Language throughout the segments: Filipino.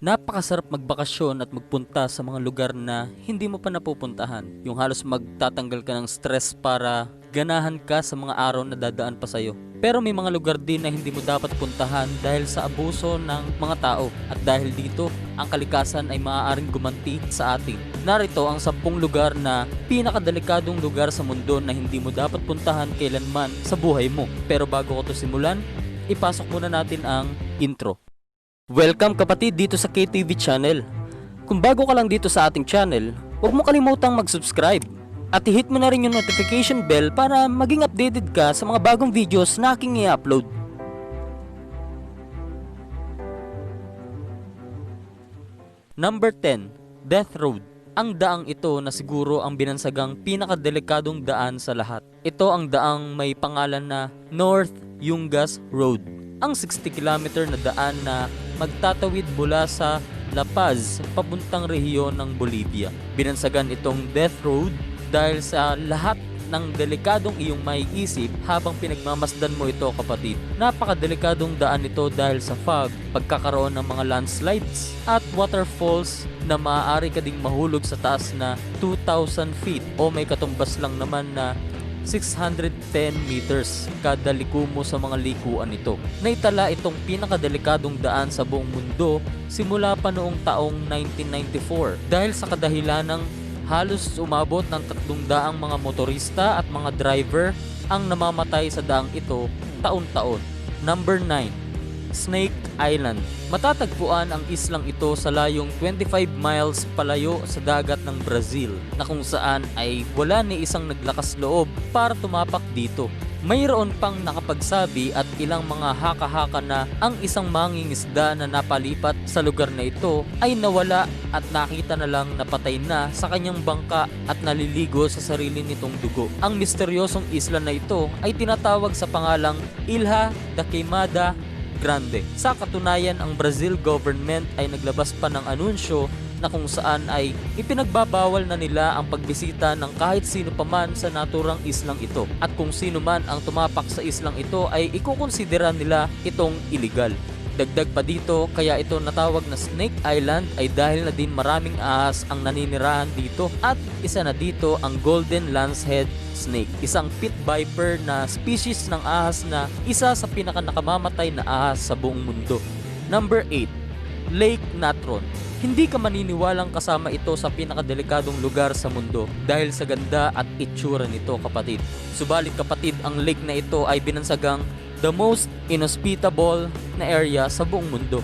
Napakasarap magbakasyon at magpunta sa mga lugar na hindi mo pa napupuntahan. Yung halos magtatanggal ka ng stress para ganahan ka sa mga araw na dadaan pa sa'yo. Pero may mga lugar din na hindi mo dapat puntahan dahil sa abuso ng mga tao. At dahil dito, ang kalikasan ay maaaring gumanti sa atin. Narito ang 10 lugar na pinakadelikadong lugar sa mundo na hindi mo dapat puntahan kailanman sa buhay mo. Pero bago ko to simulan, ipasok muna natin ang intro. Welcome kapatid dito sa KTV channel. Kung bago ka lang dito sa ating channel, huwag mo kalimutang mag-subscribe at i-hit mo na rin yung notification bell para maging updated ka sa mga bagong videos na aking i-upload. Number 10, Death Road. Ang daang ito na siguro ang binansagang pinakadelikadong daan sa lahat. Ito ang daang may pangalan na North Yungas Road. Ang 60 kilometer na daan na magtatawid mula sa La Paz papuntang rehiyon ng Bolivia. Binansagan itong Death Road dahil sa lahat ng delikadong iyong maiisip habang pinagmamasdan mo ito kapatid. Napakadelikadong daan ito dahil sa fog, pagkakaroon ng mga landslides at waterfalls na maaari ka ding mahulog sa taas na 2,000 feet o may katumbas lang naman na 610 meters kada liko mo sa mga likuan nito. Naitala itong pinakadelikadong daan sa buong mundo simula pa noong taong 1994 dahil sa kadahilanang halos umabot ng 300 mga motorista at mga driver ang namamatay sa daang ito taon-taon. Number 9, Snake Island. Matatagpuan ang islang ito sa layong 25 miles palayo sa dagat ng Brazil na kung saan ay wala ni isang naglakas loob para tumapak dito. Mayroon pang nakapagsabi at ilang mga haka-haka na ang isang mangingisda na napalipat sa lugar na ito ay nawala at nakita na lang na patay na sa kanyang bangka at naliligo sa sarili nitong dugo. Ang misteryosong isla na ito ay tinatawag sa pangalang Ilha da Queimada Grande. Sa katunayan, ang Brazil government ay naglabas pa ng anunsyo na kung saan ay ipinagbabawal na nila ang pagbisita ng kahit sino paman sa naturang islang ito. At kung sino man ang tumapak sa islang ito ay ikukonsidera nila itong illegal. Dagdag pa dito, kaya ito natawag na Snake Island ay dahil na din maraming ahas ang naninirahan dito at isa na dito ang Golden Lancehead Snake, isang pit viper na species ng ahas na isa sa pinakanakamamatay na ahas sa buong mundo. Number 8, Lake Natron. Hindi ka maniniwalang kasama ito sa pinakadelikadong lugar sa mundo dahil sa ganda at itsura nito kapatid. Subalit kapatid, ang lake na ito ay binansagang the most inhospitable na area sa buong mundo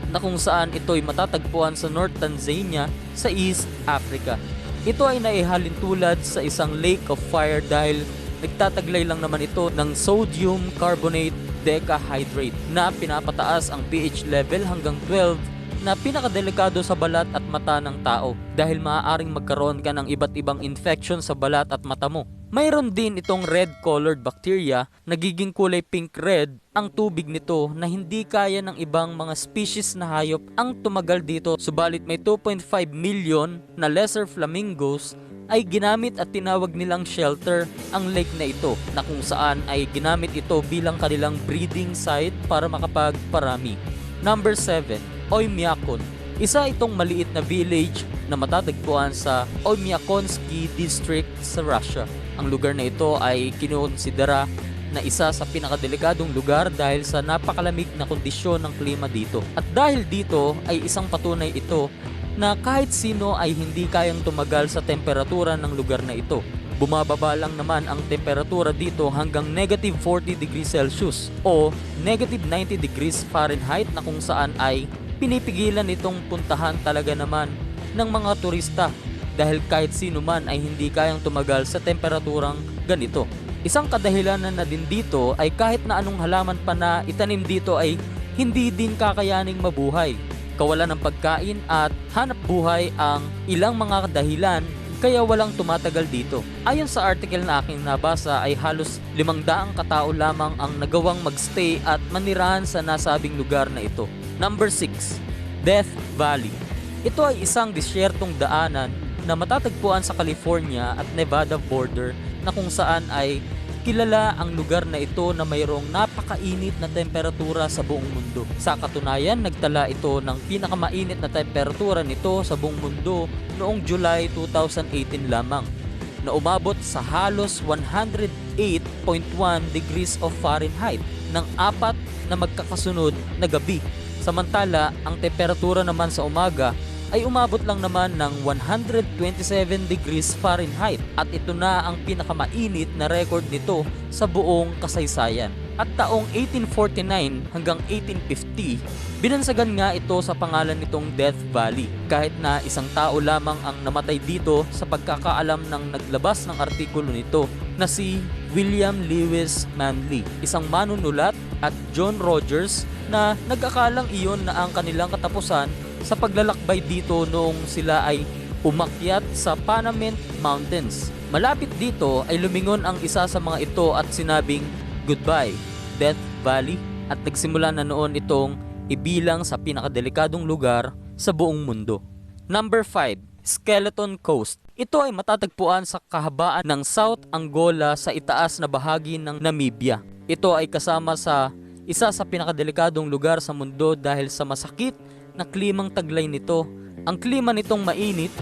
na kung saan ito ay matatagpuan sa North Tanzania sa East Africa. Ito ay naihalin tulad sa isang lake of fire dahil nagtataglay lang naman ito ng sodium carbonate decahydrate na pinapataas ang pH level hanggang 12 na pinakadelikado sa balat at mata ng tao dahil maaaring magkaroon ka ng iba't ibang infection sa balat at mata mo. Mayroon din itong red-colored bacteria, nagiging kulay pink-red ang tubig nito na hindi kaya ng ibang mga species na hayop ang tumagal dito. Subalit may 2.5 million na lesser flamingos ay ginamit at tinawag nilang shelter ang lake na ito na kung saan ay ginamit ito bilang kanilang breeding site para makapagparami. Number 7, Oymyakon. Isa itong maliit na village na matatagpuan sa Oymyakonsky District sa Russia. Ang lugar na ito ay kinukonsidera na isa sa pinakadelikadong lugar dahil sa napakalamig na kondisyon ng klima dito. At dahil dito ay isang patunay ito na kahit sino ay hindi kayang tumagal sa temperatura ng lugar na ito. Bumababa lang naman ang temperatura dito hanggang negative 40 degrees Celsius o negative 90 degrees Fahrenheit na kung saan ay pinipigilan itong puntahan talaga naman ng mga turista dahil kahit sino man ay hindi kayang tumagal sa temperaturang ganito. Isang kadahilanan na din dito ay kahit na anong halaman pa na itanim dito ay hindi din kakayaning mabuhay. Kawalan ng pagkain at hanap buhay ang ilang mga dahilan kaya walang tumatagal dito. Ayon sa article na aking nabasa ay halos 500 katao lamang ang nagawang magstay at manirahan sa nasabing lugar na ito. Number 6, Death Valley. Ito ay isang disyertong daanan na matatagpuan sa California at Nevada border na kung saan ay kilala ang lugar na ito na mayroong napakainit na temperatura sa buong mundo. Sa katunayan, nagtala ito ng pinakamainit na temperatura nito sa buong mundo noong July 2018 lamang, na umabot sa halos 108.1 degrees of Fahrenheit ng 4 na magkakasunod na gabi. Samantala, ang temperatura naman sa umaga ay umabot lang naman ng 127 degrees Fahrenheit at ito na ang pinakamainit na record nito sa buong kasaysayan. At taong 1849 hanggang 1850, binansagan nga ito sa pangalan nitong Death Valley. Kahit na isang tao lamang ang namatay dito sa pagkakaalam ng naglabas ng artikulo nito na si William Lewis Manley, isang manunulat, at John Rogers na nag-akalang iyon na ang kanilang katapusan sa paglalakbay dito noong sila ay umakyat sa Panamint Mountains. Malapit dito ay lumingon ang isa sa mga ito at sinabing, "Goodbye, Death Valley," at nagsimula na noon itong ibilang sa pinakadelikadong lugar sa buong mundo. Number 5, Skeleton Coast. Ito ay matatagpuan sa kahabaan ng South Angola sa itaas na bahagi ng Namibia. Ito ay kasama sa isa sa pinakadelikadong lugar sa mundo dahil sa masakit na klimang taglay nito. Ang klima nitong mainit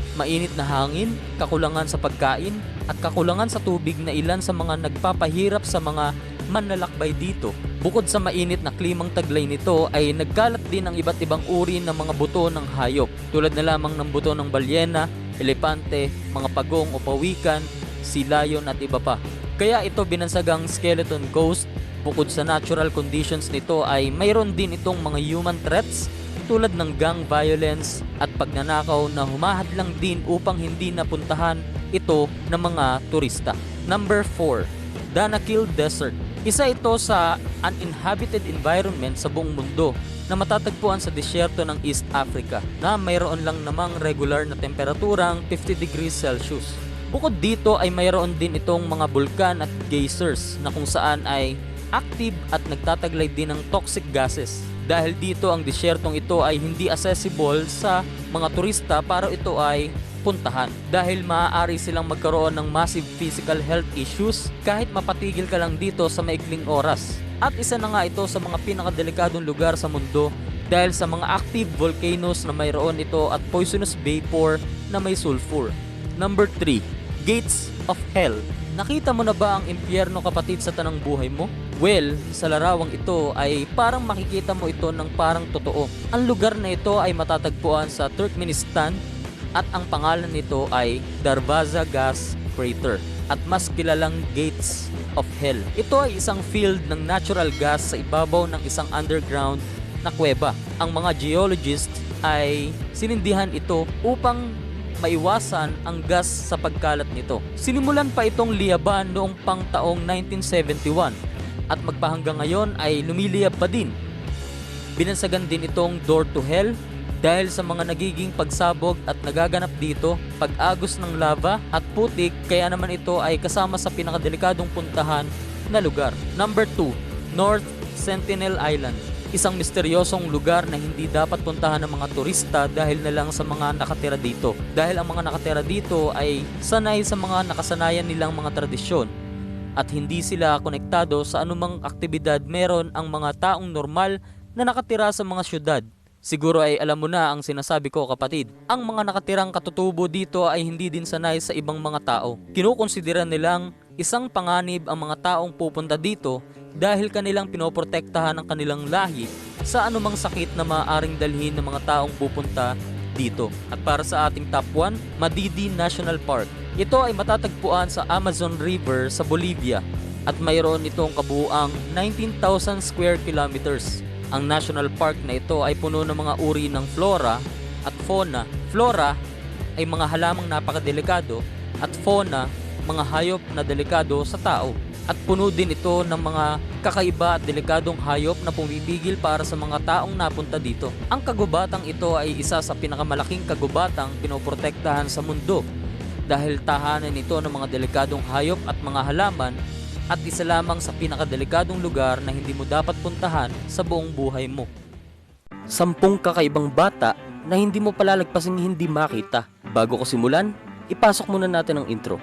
na hangin, kakulangan sa pagkain at kakulangan sa tubig na ilan sa mga nagpapahirap sa mga manlalakbay dito. Bukod sa mainit na klimang taglay nito ay nagkalat din ang iba't ibang uri ng mga buto ng hayop tulad na lamang ng buto ng balyena, elepante, mga pagong o pawikan, sea lion at iba pa. Kaya ito binansagang Skeleton Coast. Bukod sa natural conditions nito ay mayroon din itong mga human threats tulad ng gang violence at pagnanakaw na humahadlang din upang hindi napuntahan ito ng mga turista. Number 4, Danakil Desert. Isa ito sa uninhabited environment sa buong mundo na matatagpuan sa disyerto ng East Africa na mayroon lang namang regular na temperaturang 50 degrees Celsius. Bukod dito ay mayroon din itong mga bulkan at geysers na kung saan ay active at nagtataglay din ng toxic gases. Dahil dito ang disyertong ito ay hindi accessible sa mga turista para ito ay puntahan. Dahil maaari silang magkaroon ng massive physical health issues kahit mapatigil ka lang dito sa maikling oras. At isa na nga ito sa mga pinakadelikadong lugar sa mundo dahil sa mga active volcanoes na mayroon ito at poisonous vapor na may sulfur. Number 3, Gates of Hell. Nakita mo na ba ang impyerno, kapatid, sa tanang buhay mo? Well, sa larawang ito ay parang makikita mo ito ng parang totoo. Ang lugar na ito ay matatagpuan sa Turkmenistan at ang pangalan nito ay Darvaza Gas Crater at mas kilalang Gates of Hell. Ito ay isang field ng natural gas sa ibabaw ng isang underground na kuweba. Ang mga geologists ay sinindihan ito upang maiwasan ang gas sa pagkalat nito. Sinimulan pa itong liyaban noong pang taong 1971 at magpahanggang ngayon ay lumiliyab pa din. Binansagan din itong Door to Hell dahil sa mga nagiging pagsabog at nagaganap dito, pag-agos ng lava at putik, kaya naman ito ay kasama sa pinakadelikadong puntahan na lugar. Number 2, North Sentinel Island. Isang misteryosong lugar na hindi dapat puntahan ng mga turista dahil na lang sa mga nakatira dito. Dahil ang mga nakatira dito ay sanay sa mga nakasanayan nilang mga tradisyon at hindi sila konektado sa anumang aktibidad meron ang mga taong normal na nakatira sa mga syudad. Siguro ay alam mo na ang sinasabi ko, kapatid. Ang mga nakatirang katutubo dito ay hindi din sanay sa ibang mga tao. Kinukonsidera nilang isang panganib ang mga taong pupunta dito dahil kanilang pinoprotektahan ang kanilang lahi sa anumang sakit na maaaring dalhin ng mga taong pupunta dito. At para sa ating top 1, Madidi National Park. Ito ay matatagpuan sa Amazon River sa Bolivia at mayroon itong kabuuang 19,000 square kilometers. Ang national park na ito ay puno ng mga uri ng flora at fauna. Flora ay mga halamang napakadelikado at fauna, mga hayop na delikado sa tao. At puno din ito ng mga kakaiba at delikadong hayop na pumipigil para sa mga taong napunta dito. Ang kagubatang ito ay isa sa pinakamalaking kagubatang pinoprotektahan sa mundo dahil tahanan ito ng mga delikadong hayop at mga halaman at isa lamang sa pinakadelikadong lugar na hindi mo dapat puntahan sa buong buhay mo. 10 kakaibang bata na hindi mo palalagpasing hindi makita. Bago ko simulan, ipasok muna natin ang intro.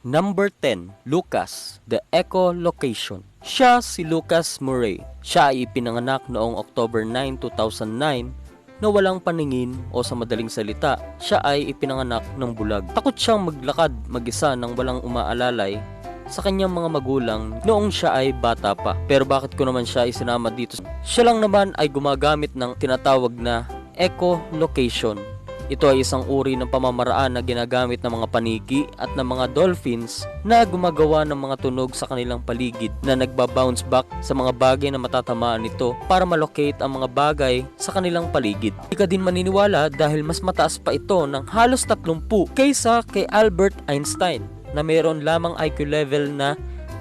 Number 10, Lucas, the echolocation. Siya si Lucas Murray. Siya ay ipinanganak noong October 9, 2009 na walang paningin o sa madaling salita, siya ay ipinanganak ng bulag. Takot siyang maglakad mag-isa nang walang umaalalay sa kanyang mga magulang noong siya ay bata pa. Pero bakit ko naman siya isinama dito? Siya lang naman ay gumagamit ng tinatawag na echolocation. Ito ay isang uri ng pamamaraan na ginagamit ng mga paniki at ng mga dolphins na gumagawa ng mga tunog sa kanilang paligid na nagba-bounce back sa mga bagay na matatamaan nito para malocate ang mga bagay sa kanilang paligid. Hindi ka din maniniwala dahil mas mataas pa ito ng halos 30 kaysa kay Albert Einstein na mayroon lamang IQ level na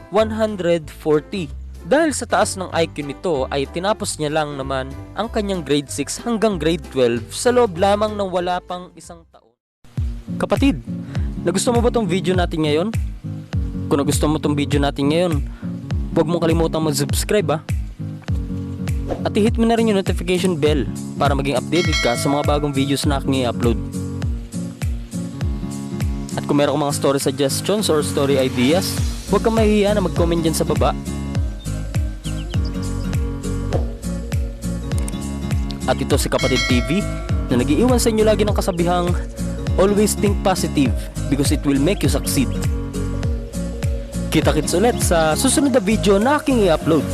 140. Dahil sa taas ng IQ nito ay tinapos niya lang naman ang kanyang grade 6 hanggang grade 12 sa loob lamang ng wala pang isang taon. Kapatid, nagustuhan mo ba tong video natin ngayon? Kung nagustuhan mo tong video natin ngayon, huwag mong kalimutang mag-subscribe At i-hit mo na rin yung notification bell para maging updated ka sa mga bagong videos na aking i-upload. At kung meron kang mga story suggestions or story ideas, huwag kang mahihiya na mag-comment dyan sa baba. At ito si Kapatid TV na nag-iiwan sa inyo lagi ng kasabihang always think positive because it will make you succeed. Kita-kits ulit sa susunod na video na aking i-upload.